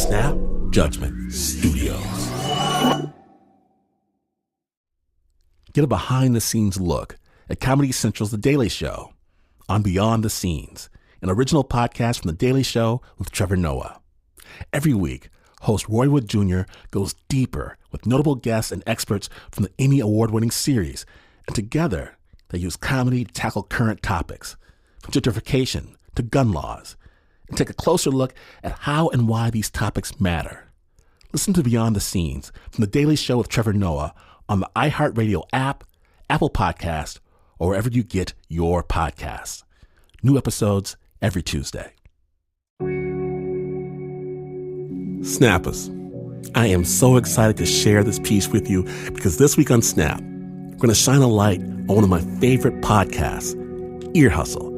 Snap Judgment Studios. Get a behind-the-scenes look at Comedy Central's The Daily Show on Beyond the Scenes, an original podcast from The Daily Show with Trevor Noah. Every week, host Roy Wood Jr. goes deeper with notable guests and experts from the Emmy Award-winning series, and together they use comedy to tackle current topics, from gentrification to gun laws, and take a closer look at how and why these topics matter. Listen to Beyond the Scenes from The Daily Show with Trevor Noah on the iHeartRadio app, Apple Podcast, or wherever you get your podcasts. New episodes every Tuesday. Snappers, I am so excited to share this piece with you because this week on Snap, we're going to shine a light on one of my favorite podcasts, Ear Hustle.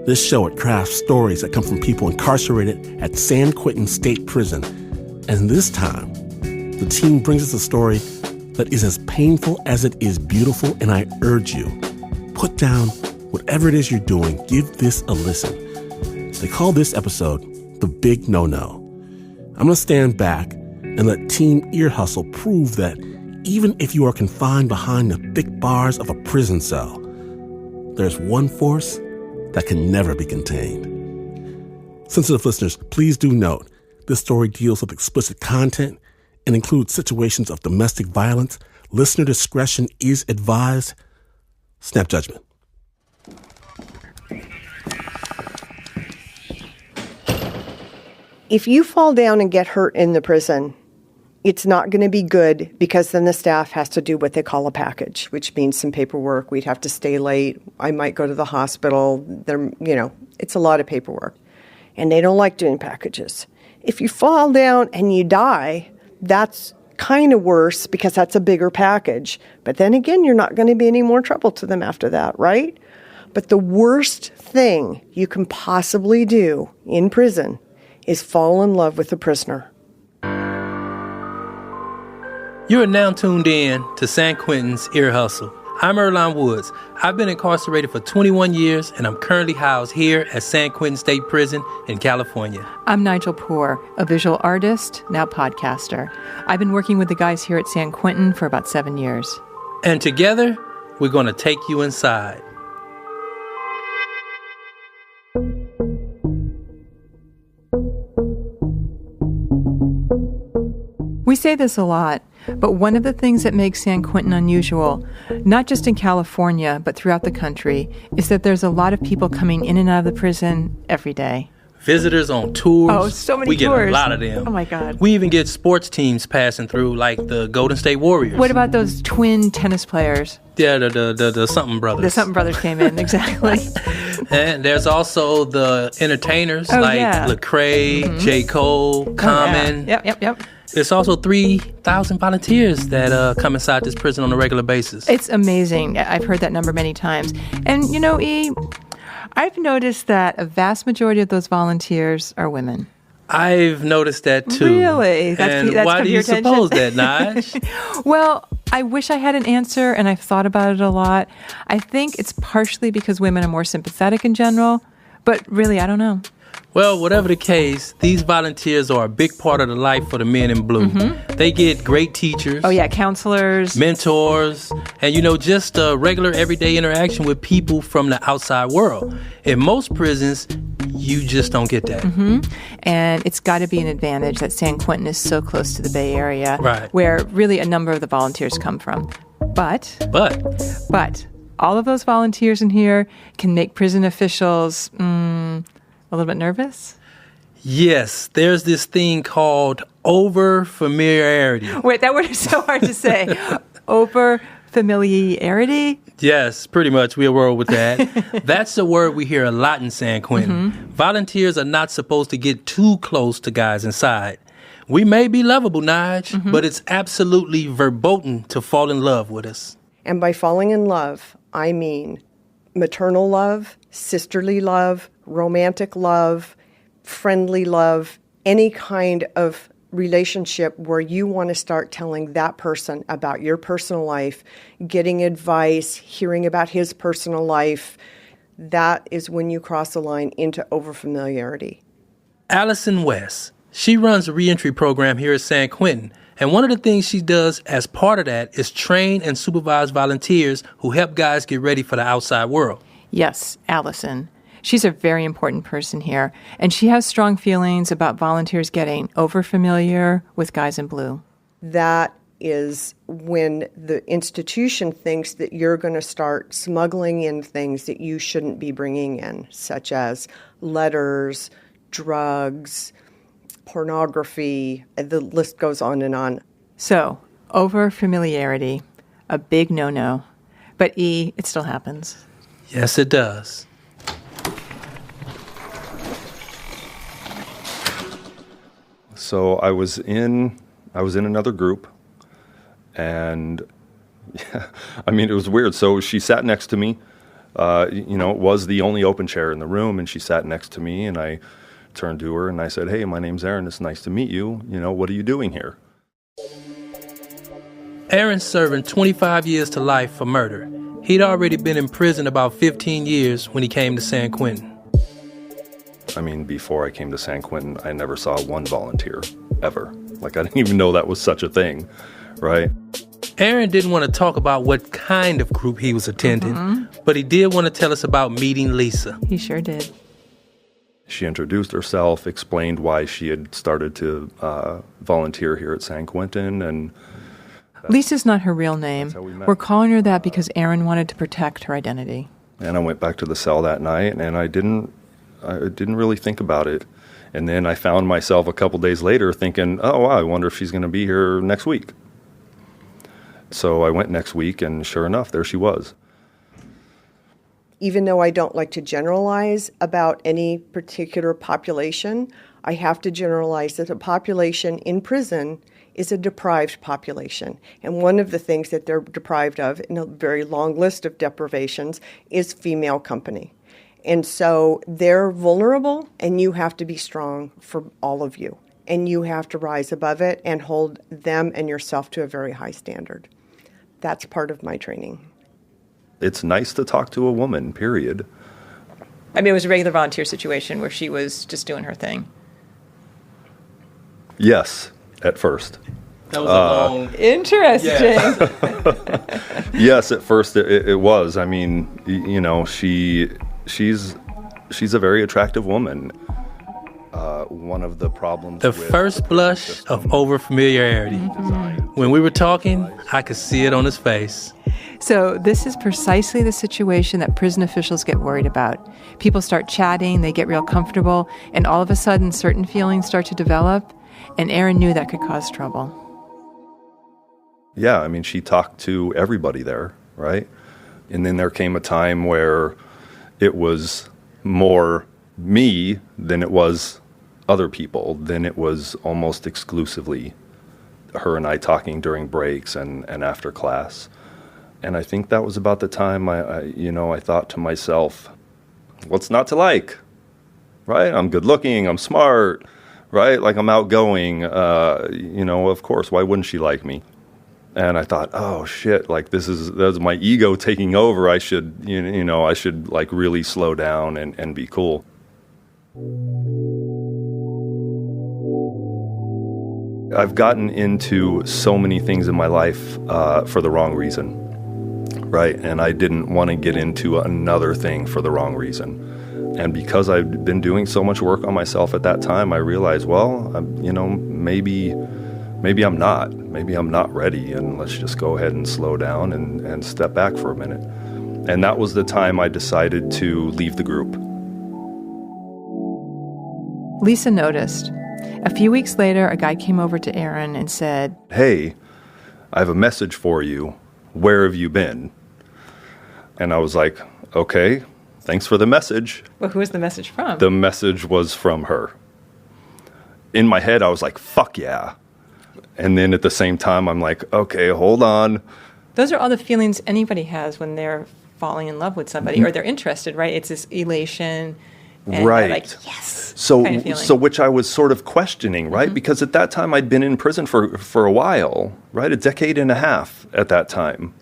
This show, it crafts stories that come from people incarcerated at San Quentin State Prison. And this time, the team brings us a story that is as painful as it is beautiful, and I urge you, put down whatever it is you're doing, give this a listen. They call this episode The Big No-No. I'm going to stand back and let Team Ear Hustle prove that even if you are confined behind the thick bars of a prison cell, there's one force that can never be contained. Sensitive listeners, please do note, this story deals with explicit content and includes situations of domestic violence. Listener discretion is advised. Snap judgment. If you fall down and get hurt in the prison, it's not going to be good because then the staff has to do what they call a package, which means some paperwork. We'd have to stay late. I might go to the hospital. It's a lot of paperwork. And they don't like doing packages. If you fall down and you die, that's kind of worse because that's a bigger package. But then again, you're not going to be any more trouble to them after that, right? But the worst thing you can possibly do in prison is fall in love with the prisoner. You are now tuned in to San Quentin's Ear Hustle. I'm Earlonne Woods. I've been incarcerated for 21 years, and I'm currently housed here at San Quentin State Prison in California. I'm Nigel Poor, a visual artist, now podcaster. I've been working with the guys here at San Quentin for about 7 years. And together, we're going to take you inside. We say this a lot, but one of the things that makes San Quentin unusual, not just in California, but throughout the country, is that there's a lot of people coming in and out of the prison every day. Visitors on tours. Oh, so many tours. We get a lot of them. Oh, my God. We even get sports teams passing through, like the Golden State Warriors. What about those twin tennis players? Yeah, the Something Brothers. The Something Brothers came in, exactly. And there's also the entertainers, Lecrae, J. Cole, Common. Yep. There's also 3,000 volunteers that come inside this prison on a regular basis. It's amazing. I've heard that number many times. And, I've noticed that a vast majority of those volunteers are women. I've noticed that, too. Really? That's why do you suppose that, Naj? Well, I wish I had an answer, and I've thought about it a lot. I think it's partially because women are more sympathetic in general, but really, I don't know. Well, whatever the case, these volunteers are a big part of the life for the men in blue. Mm-hmm. They get great teachers. Oh, yeah, counselors. Mentors. And, just a regular everyday interaction with people from the outside world. In most prisons, you just don't get that. Mm-hmm. And it's got to be an advantage that San Quentin is so close to the Bay Area, right, where really a number of the volunteers come from. But all of those volunteers in here can make prison officials a little bit nervous? Yes, there's this thing called over-familiarity. Wait, that word is so hard to say. Over-familiarity? Yes, pretty much. We'll roll with that. That's a word we hear a lot in San Quentin. Mm-hmm. Volunteers are not supposed to get too close to guys inside. We may be lovable, Nige, but it's absolutely verboten to fall in love with us. And by falling in love, I mean maternal love, sisterly love, romantic love, friendly love, any kind of relationship where you want to start telling that person about your personal life, getting advice, hearing about his personal life. That is when you cross the line into overfamiliarity. Allison West She runs a reentry program here at San Quentin, and one of the things she does as part of that is train and supervise volunteers who help guys get ready for the outside world. Yes, Allison. She's a very important person here, and she has strong feelings about volunteers getting overfamiliar with guys in blue. That is when the institution thinks that you're going to start smuggling in things that you shouldn't be bringing in, such as letters, drugs, pornography, the list goes on and on. So, overfamiliarity, a big no-no. But it still happens. Yes, it does. So I was in another group, and yeah, I mean, it was weird. So she sat next to me. It was the only open chair in the room, and she sat next to me, and I turned to her and I said, "Hey, my name's Aaron. It's nice to meet you. What are you doing here?" Aaron's serving 25 years to life for murder. He'd already been in prison about 15 years when he came to San Quentin. I mean, before I came to San Quentin, I never saw one volunteer, ever. Like, I didn't even know that was such a thing, right? Aaron didn't want to talk about what kind of group he was attending, but he did want to tell us about meeting Lisa. He sure did. She introduced herself, explained why she had started to volunteer here at San Quentin, and Lisa's not her real name. That's how we met. We're calling her that because Aaron wanted to protect her identity. And I went back to the cell that night, and I didn't really think about it. And then I found myself a couple days later thinking, oh, wow, I wonder if she's going to be here next week. So I went next week, and sure enough, there she was. Even though I don't like to generalize about any particular population, I have to generalize that the population in prison is a deprived population. And one of the things that they're deprived of, in a very long list of deprivations, is female company. And so they're vulnerable, and you have to be strong for all of you. And you have to rise above it and hold them and yourself to a very high standard. That's part of my training. It's nice to talk to a woman, period. I mean, it was a regular volunteer situation where she was just doing her thing. Yes, at first. That was a long... Interesting. Yeah. Yes, at first it was. I mean, she's a very attractive woman. One of the problems The first blush of overfamiliarity. When we were talking, I could see it on his face. So this is precisely the situation that prison officials get worried about. People start chatting, they get real comfortable, and all of a sudden certain feelings start to develop, and Aaron knew that could cause trouble. Yeah, I mean, she talked to everybody there, right? And then there came a time where it was more me than it was other people, then it was almost exclusively her and I talking during breaks and after class. And I think that was about the time I thought to myself, what's not to like, right? I'm good looking, I'm smart, right? Like, I'm outgoing, of course, why wouldn't she like me? And I thought, oh shit, like that's my ego taking over. I should, I should like really slow down and be cool. I've gotten into so many things in my life for the wrong reason, right? And I didn't want to get into another thing for the wrong reason. And because I've been doing so much work on myself at that time, I realized, well, maybe I'm not. Maybe I'm not ready, and let's just go ahead and slow down and step back for a minute. And that was the time I decided to leave the group. Lisa noticed. A few weeks later, a guy came over to Aaron and said, "Hey, I have a message for you. Where have you been?" And I was like, okay, thanks for the message. Well, who was the message from? The message was from her. In my head, I was like, fuck yeah. And then at the same time, I'm like, okay, hold on. Those are all the feelings anybody has when they're falling in love with somebody or they're interested, right? It's this elation. And right. they're like, yes. So, kind of feeling. so which I was sort of questioning, right? Mm-hmm. Because at that time, I'd been in prison for a while, right? A decade and a half at that time.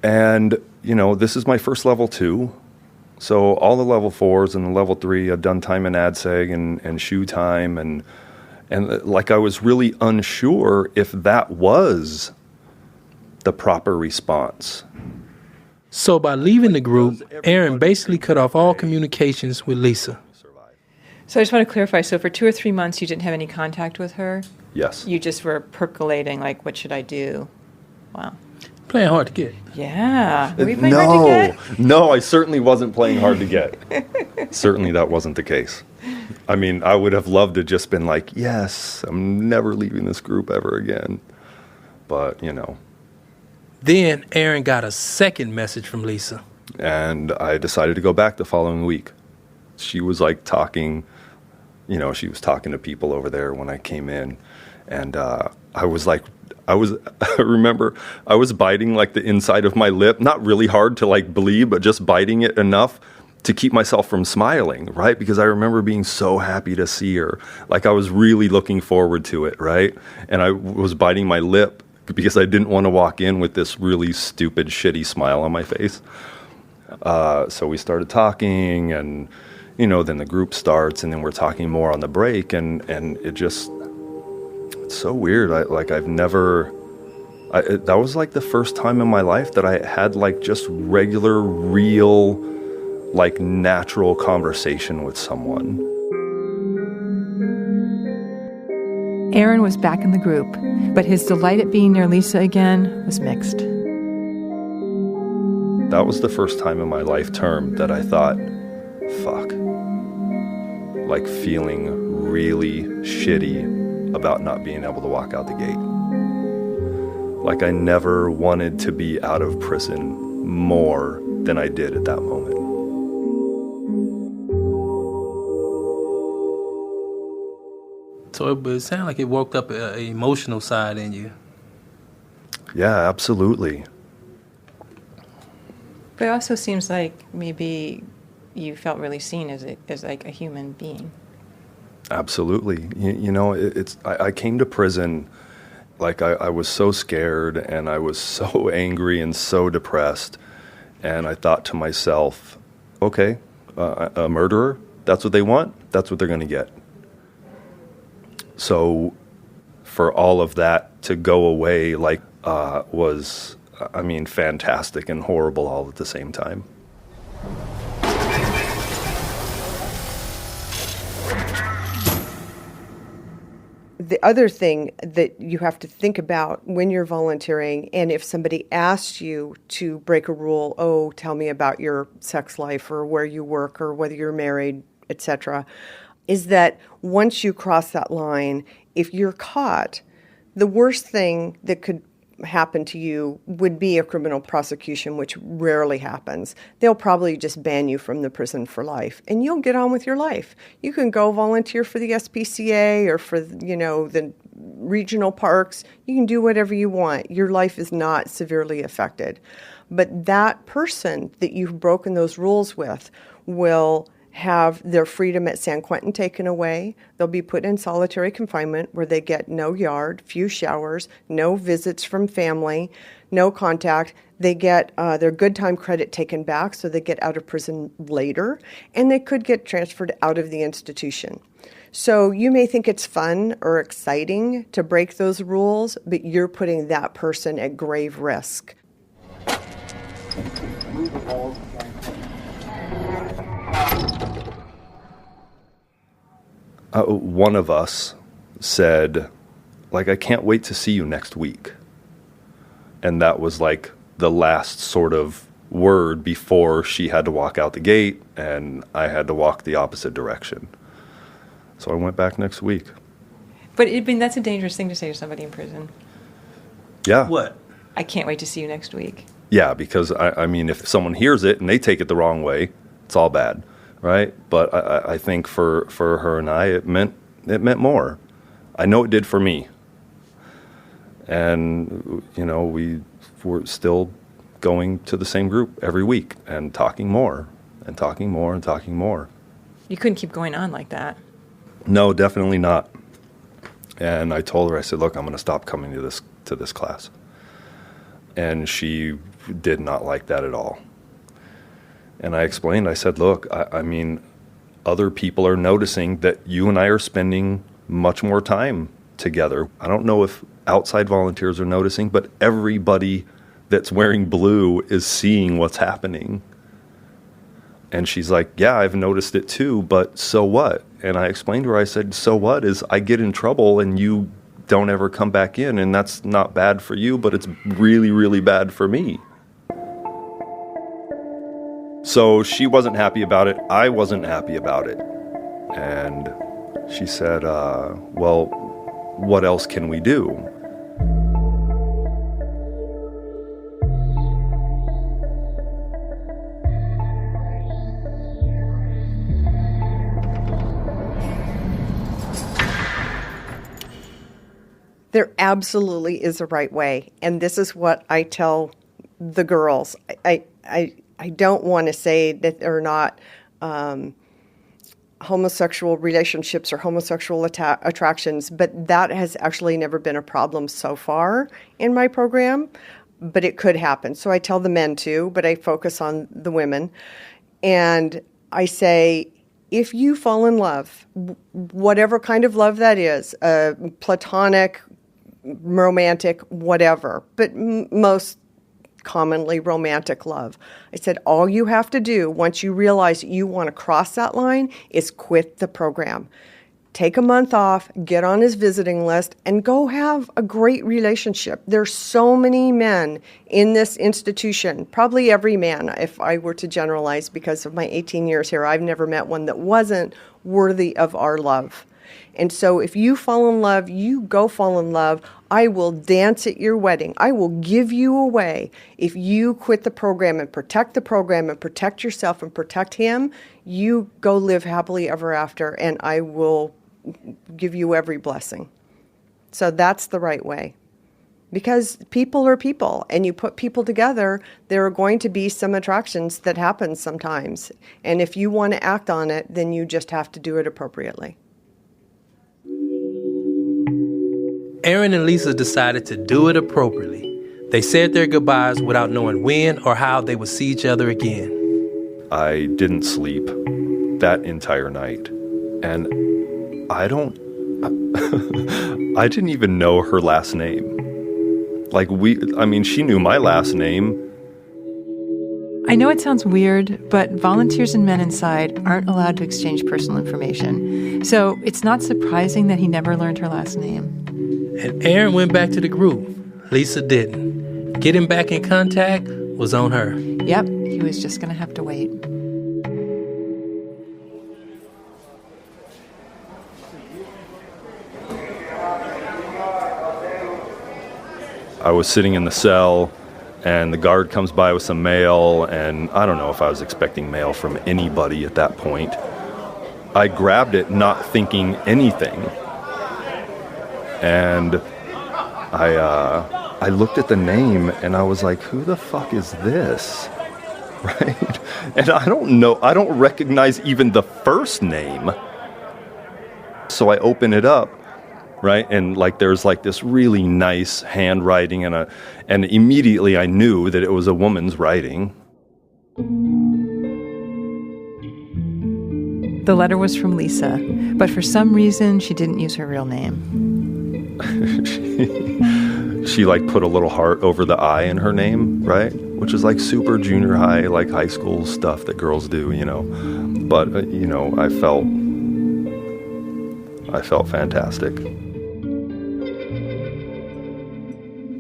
And, this is my first level 2. So all the level 4s and the level 3, I'd done time in ADSEG and SHU time. And And like I was really unsure if that was the proper response. So by leaving the group, Aaron basically cut off all communications with Lisa. So I just want to clarify. So for 2 or 3 months, you didn't have any contact with her? Yes. You just were percolating, like, what should I do? Wow. Playing hard to get. Yeah. Were you playing hard to get? No, I certainly wasn't playing hard to get. Certainly that wasn't the case. I mean, I would have loved to just been like, yes, I'm never leaving this group ever again. But, Then Aaron got a second message from Lisa. And I decided to go back the following week. She was like talking, she was talking to people over there when I came in. And I remember I was biting like the inside of my lip, not really hard to like bleed, but just biting it enough to keep myself from smiling, right? Because I remember being so happy to see her. Like I was really looking forward to it, right? And I was biting my lip because I didn't want to walk in with this really stupid, shitty smile on my face. So we started talking, and, then the group starts, and then we're talking more on the break, and it just, it's so weird. That was like the first time in my life that I had like just regular, real, like natural conversation with someone. Aaron was back in the group, but his delight at being near Lisa again was mixed. That was the first time in my life term that I thought, fuck, like feeling really shitty about not being able to walk out the gate. Like I never wanted to be out of prison more than I did at that moment. So it sounded like it woke up an emotional side in you. Yeah, absolutely. But it also seems like maybe you felt really seen as like a human being. Absolutely. I came to prison like I was so scared, and I was so angry and so depressed. And I thought to myself, okay, a murderer, that's what they want, that's what they're going to get. So for all of that to go away was, fantastic and horrible all at the same time. The other thing that you have to think about when you're volunteering, and if somebody asks you to break a rule, tell me about your sex life or where you work or whether you're married, etc., is that once you cross that line, if you're caught, the worst thing that could happen to you would be a criminal prosecution, which rarely happens. They'll probably just ban you from the prison for life, and you'll get on with your life. You can go volunteer for the SPCA or for, the regional parks. You can do whatever you want. Your life is not severely affected. But that person that you've broken those rules with will have their freedom at San Quentin taken away. They'll be put in solitary confinement where they get no yard, few showers, no visits from family, no contact. They get their good time credit taken back, so they get out of prison later, and they could get transferred out of the institution. So you may think it's fun or exciting to break those rules, but you're putting that person at grave risk. One of us said, I can't wait to see you next week. And that was like the last sort of word before she had to walk out the gate and I had to walk the opposite direction. So I went back next week. But that's a dangerous thing to say to somebody in prison. Yeah. What? I can't wait to see you next week. Yeah, because, if someone hears it and they take it the wrong way, it's all bad. Right, but I think for her and I, it meant more. I know it did for me. And we were still going to the same group every week and talking more and talking more and talking more. You couldn't keep going on like that. No, definitely not. And I told her, I said, look, I'm going to stop coming to this class. And she did not like that at all. And I explained, I said, look, other people are noticing that you and I are spending much more time together. I don't know if outside volunteers are noticing, but everybody that's wearing blue is seeing what's happening. And she's like, yeah, I've noticed it too, but so what? And I explained to her, I said, so what is I get in trouble and you don't ever come back in, and that's not bad for you, but it's really, really bad for me. So she wasn't happy about it. I wasn't happy about it. And she said, well, what else can we do? There absolutely is a right way. And this is what I tell the girls. I don't want to say that they're not homosexual relationships or homosexual attractions, but that has actually never been a problem so far in my program, but it could happen. So I tell the men too, but I focus on the women. And I say, if you fall in love, whatever kind of love that is, platonic, romantic, whatever, but most commonly romantic love. I said, all you have to do once you realize you want to cross that line is quit the program. Take a month off, get on his visiting list, and go have a great relationship. There's so many men in this institution, probably every man, if I were to generalize, because of my 18 years here, I've never met one that wasn't worthy of our love. And so if you fall in love, you go fall in love. I will dance at your wedding. I will give you away. If you quit the program and protect the program and protect yourself and protect him, you go live happily ever after, and I will give you every blessing. So that's the right way. Because people are people, and you put people together, there are going to be some attractions that happen sometimes. And if you want to act on it, then you just have to do it appropriately. Aaron and Lisa decided to do it appropriately. They said their goodbyes without knowing when or how they would see each other again. I didn't sleep that entire night. And I didn't even know her last name. She knew my last name. I know it sounds weird, but volunteers and men inside aren't allowed to exchange personal information. So it's not surprising that he never learned her last name. And Aaron went back to the group. Lisa didn't. Getting back in contact was on her. Yep, he was just going to have to wait. I was sitting in the cell, and the guard comes by with some mail, and I don't know if I was expecting mail from anybody at that point. I grabbed it not thinking anything. And I looked at the name and I was like, who the fuck is this? Right? And I don't recognize even the first name. So I open it up, right? And there's this really nice handwriting and immediately I knew that it was a woman's writing. The letter was from Lisa, but for some reason she didn't use her real name. she put a little heart over the I in her name, right? Which is super junior high, high school stuff that girls do, But, I felt fantastic.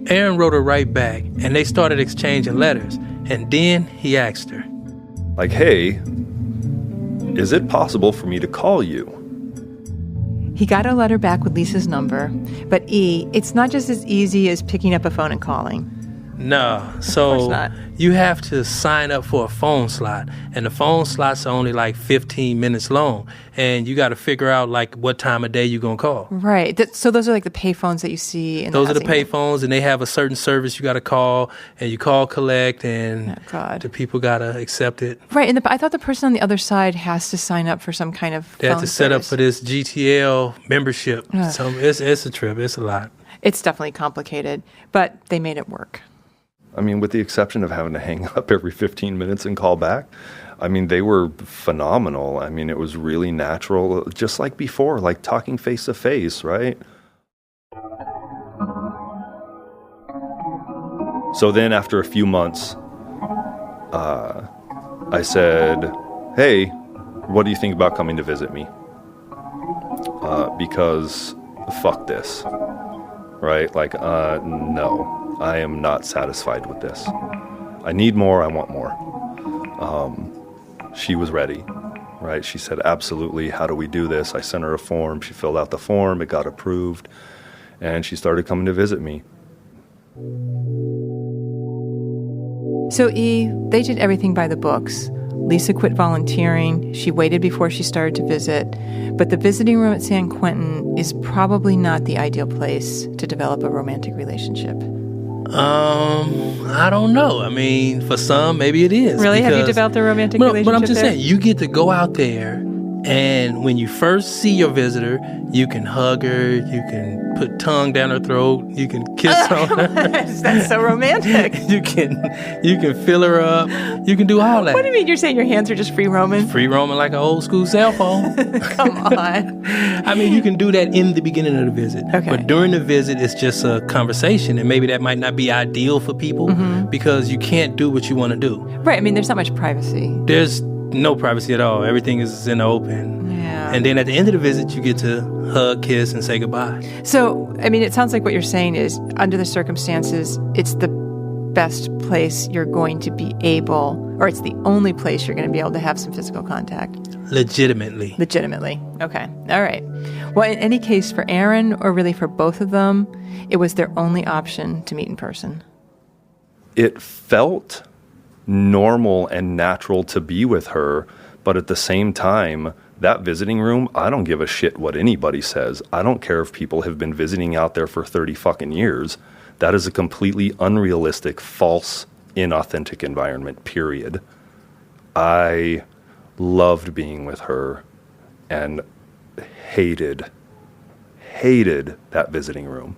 Aaron wrote her right back, and they started exchanging letters. And then he asked her, hey, is it possible for me to call you? He got a letter back with Lisa's number, but it's not just as easy as picking up a phone and calling. No, so of course not. You have to sign up for a phone slot, and the phone slots are only 15 minutes long, and you got to figure out what time of day you're going to call. Right. So those are the pay phones that you see in those are the pay phones, and they have a certain service you got to call, and you call collect, and the people got to accept it. Right, and I thought the person on the other side has to sign up for some kind of They have to set up for this GTL membership. So it's a trip. It's a lot. It's definitely complicated, but they made it work. With the exception of having to hang up every 15 minutes and call back, I mean, they were phenomenal. I mean, it was really natural, just like before, like talking face to face, right? So then after a few months, I said, hey, what do you think about coming to visit me? Because fuck this, right? Like, no, I am not satisfied with this. I need more, I want more. She was ready, right? She said, absolutely, how do we do this? I sent her a form, she filled out the form, it got approved, and she started coming to visit me. So they did everything by the books. Lisa quit volunteering. She waited before she started to visit. But the visiting room at San Quentin is probably not the ideal place to develop a romantic relationship. I don't know. I mean, for some, maybe it is. Really? Have you developed a romantic relationship But I'm just there? saying, you get to go out there, and when you first see your visitor, you can hug her, you can put tongue down her throat, you can kiss on her. That's so romantic. you can fill her up, you can do all that. What do you mean? You're saying your hands are just free roaming? Free roaming like an old school cell phone. Come on. I mean, you can do that in the beginning of the visit. Okay. But during the visit, it's just a conversation, and maybe that might not be ideal for people because you can't do what you want to do. Right. I mean, there's not much privacy. There's no privacy at all. Everything is in the open. Yeah. And then at the end of the visit, you get to hug, kiss, and say goodbye. So, I mean, it sounds like what you're saying is, under the circumstances, it's the best place you're going to be able, or it's the only place you're going to be able to have some physical contact. Legitimately. Okay. All right. Well, in any case, for Aaron, or really for both of them, it was their only option to meet in person. It felt normal and natural to be with her, but at the same time, that visiting room, I don't give a shit what anybody says. I don't care if people have been visiting out there for 30 fucking years. That is a completely unrealistic, false, inauthentic environment, period. I loved being with her and hated that visiting room.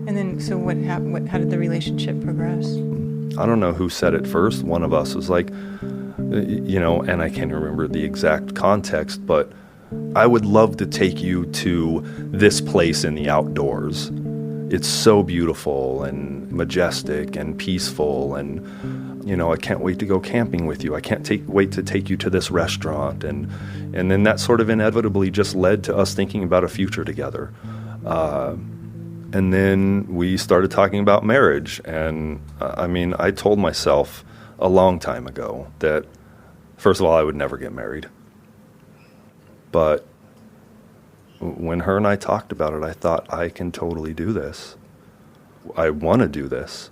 And then, so what happened? How did the relationship progress? I don't know who said it first. One of us was like, and I can't remember the exact context, but I would love to take you to this place in the outdoors. It's so beautiful and majestic and peaceful, and I can't wait to go camping with you. I can't wait to take you to this restaurant, and then that sort of inevitably just led to us thinking about a future together. And then we started talking about marriage, and I told myself a long time ago that, first of all, I would never get married. But when her and I talked about it, I thought, I can totally do this. I want to do this.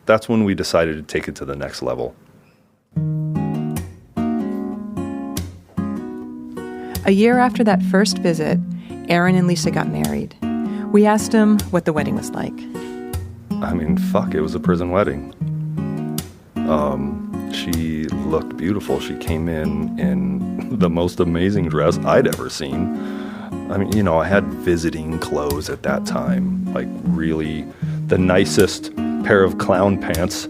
That's when we decided to take it to the next level. A year after that first visit, Aaron and Lisa got married. We asked him what the wedding was like. It was a prison wedding. She looked beautiful. She came in the most amazing dress I'd ever seen. I had visiting clothes at that time, like really the nicest pair of clown pants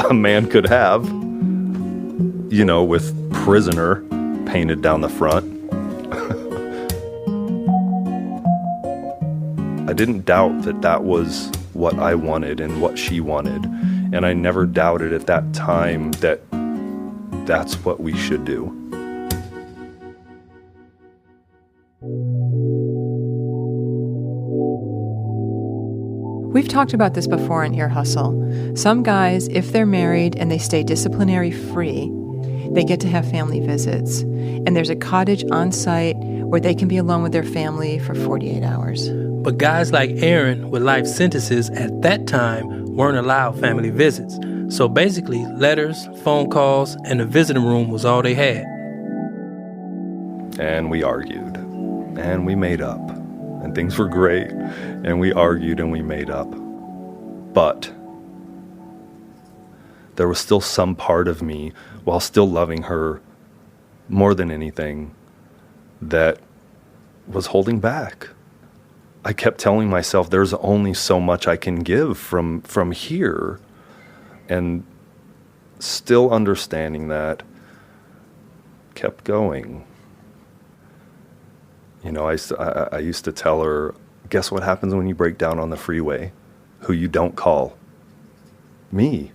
a man could have, with prisoner painted down the front. I didn't doubt that was what I wanted and what she wanted. And I never doubted at that time that that's what we should do. We've talked about this before in Ear Hustle. Some guys, if they're married and they stay disciplinary free, they get to have family visits. And there's a cottage on site where they can be alone with their family for 48 hours. But guys like Aaron with life sentences at that time weren't allowed family visits. So basically, letters, phone calls, and the visiting room was all they had. And we argued, and we made up, and things were great, and we argued and we made up. But there was still some part of me, while still loving her more than anything, that was holding back. I kept telling myself there's only so much I can give from here. And still understanding that, kept going. You know, I used to tell her, guess what happens when you break down on the freeway? Who you don't call? Me.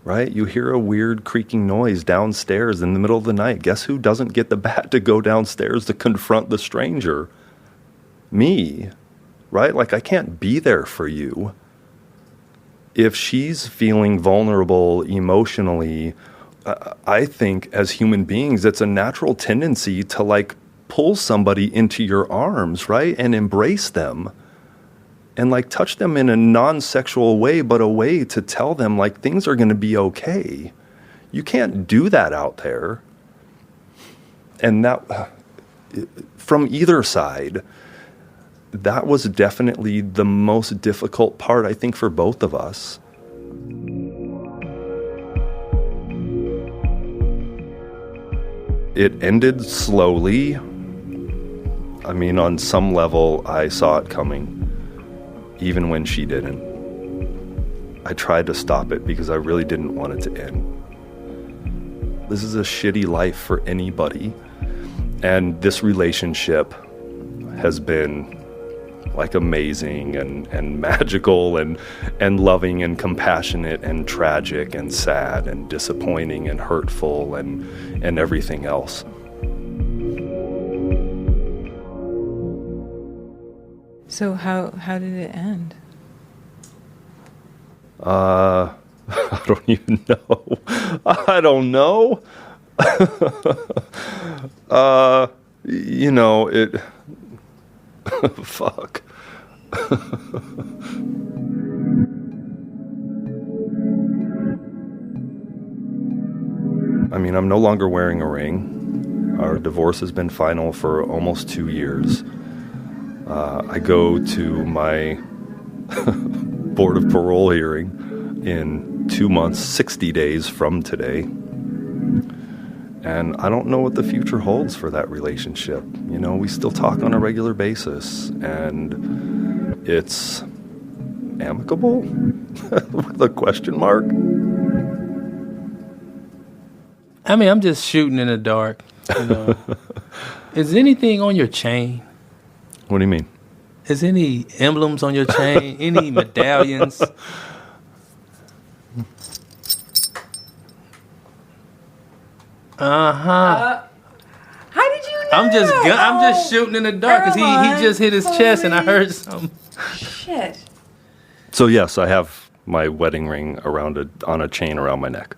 Right? You hear a weird creaking noise downstairs in the middle of the night. Guess who doesn't get the bat to go downstairs to confront the stranger? Me. Right? Like, I can't be there for you. If she's feeling vulnerable emotionally, I think as human beings, it's a natural tendency to like pull somebody into your arms, right? And embrace them. And like touch them in a non-sexual way, but a way to tell them like things are going to be okay. You can't do that out there. And that, from either side, that was definitely the most difficult part, I think, for both of us. It ended slowly. I mean, on some level, I saw it coming. Even when she didn't. I tried to stop it because I really didn't want it to end. This is a shitty life for anybody. And this relationship has been like amazing and magical and loving and compassionate and tragic and sad and disappointing and hurtful and everything else. So how did it end? I don't even know. I don't know. You know, it... Fuck. I mean, I'm no longer wearing a ring. Our divorce has been final for almost 2 years. I go to my Board of Parole hearing in 2 months, 60 days from today. And I don't know what the future holds for that relationship. You know, we still talk on a regular basis, and it's amicable? With a question mark? I mean, I'm just shooting in the dark. You know. Is anything on your chain? What do you mean? Is any emblems on your chain? Any medallions? How did you know? I'm just shooting in the dark because he just hit his chest and I heard something. Shit. So yes, I have my wedding ring on a chain around my neck.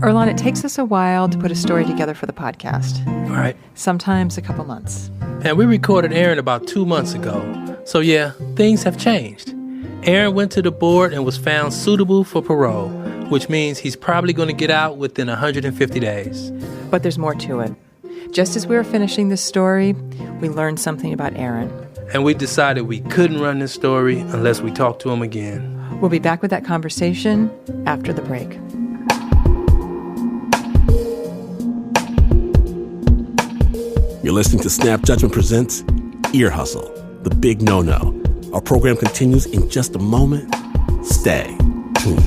Earlonne, it takes us a while to put a story together for the podcast. Right. Sometimes a couple months. And we recorded Aaron about 2 months ago. So yeah, things have changed. Aaron went to the board and was found suitable for parole, which means he's probably going to get out within 150 days. But there's more to it. Just as we were finishing this story, we learned something about Aaron. And we decided we couldn't run this story unless we talked to him again. We'll be back with that conversation after the break. You're listening to Snap Judgment Presents Ear Hustle, the big no-no. Our program continues in just a moment. Stay tuned.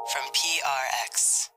From PRX.